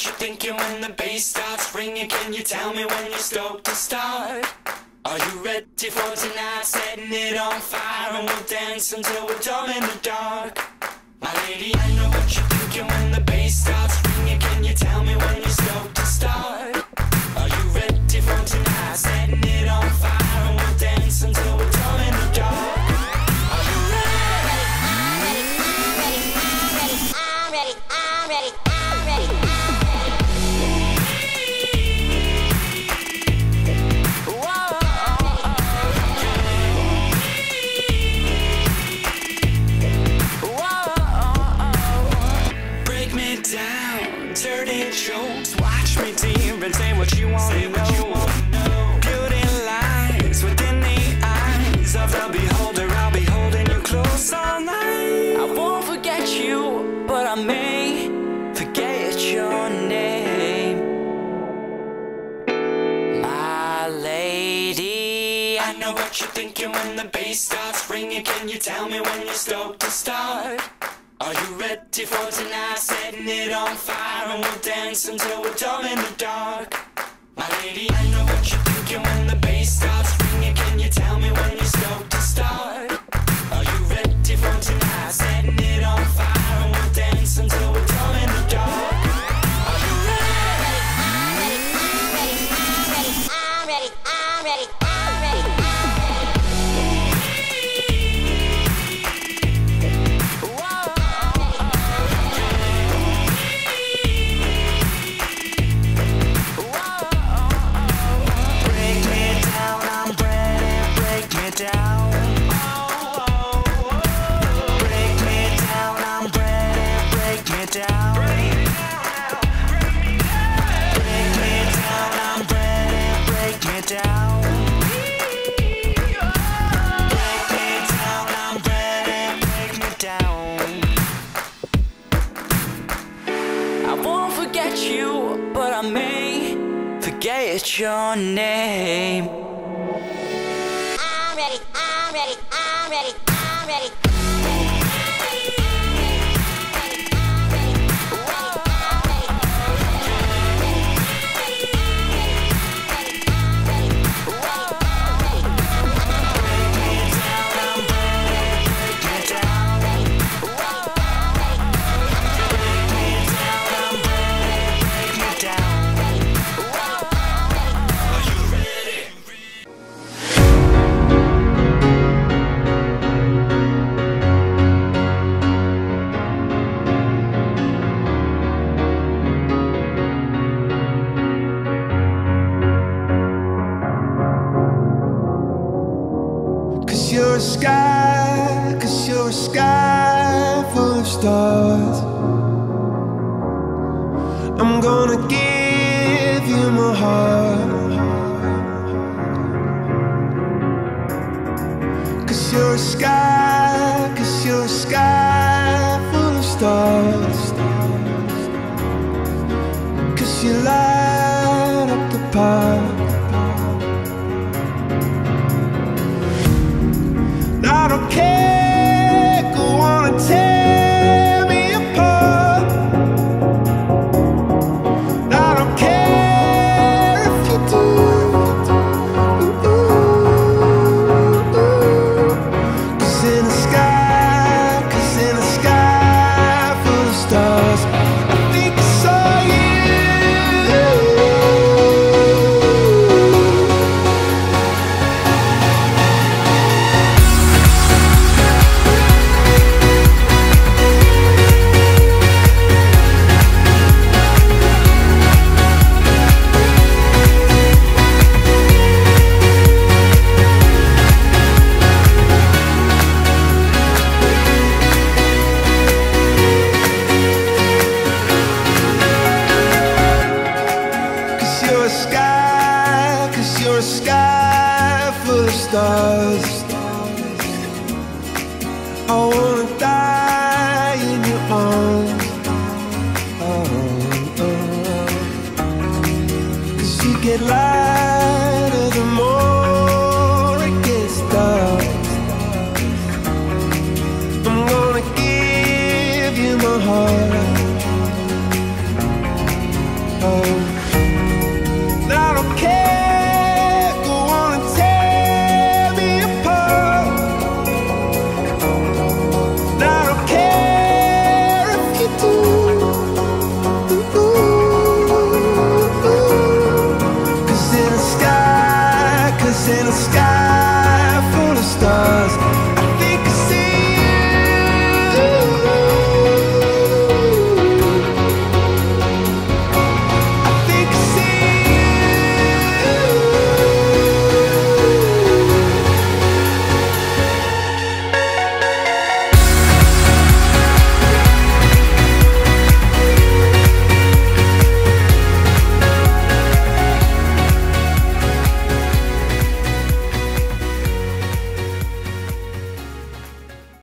what you're thinking when the bass starts ringing. Can you tell me when you're stoked to start? Are you ready for tonight? Setting it on fire and we'll dance until we're dumb in the dark. My lady, I know what you're thinking when the bass starts ringing. Can you tell me when you're stoked to start? Are you ready for tonight? Setting it on fire and we'll dance until we're dumb in the dark. Are you ready? I'm ready. I'm ready. I'm ready. Dirty jokes, watch me deep and say what you want to know. Beauty lies within the eyes of the beholder. I'll be holding you close all night. I won't forget you, but I may forget your name. My lady, I know what you're thinking when the bass starts ringing. Can you tell me when you're stoked to start? Are you ready for tonight? Setting it on fire and we'll dance until we're dumb in the dark. My lady, I know what you're thinking when the bass starts ringing. Can you tell me when you're stoked to start? Are you ready for tonight? Setting it on fire and we'll dance until we're dumb in the dark. Are you ready? I'm ready. I'm ready. I'm ready. But I may forget your name. I'm ready. I'm ready. I'm ready. I'm ready. Cause you're a sky full of stars. I'm gonna give you my heart. Cause you're a sky full of stars. Cause you light up the park. I don't care, go on and tear me apart. I don't care if you do. Cause in the sky full of stars, I think I saw you. You're a sky full of stars. I wanna die in your arms. Cause you get lighter the more it gets dark. I'm gonna give you my heart. in a sky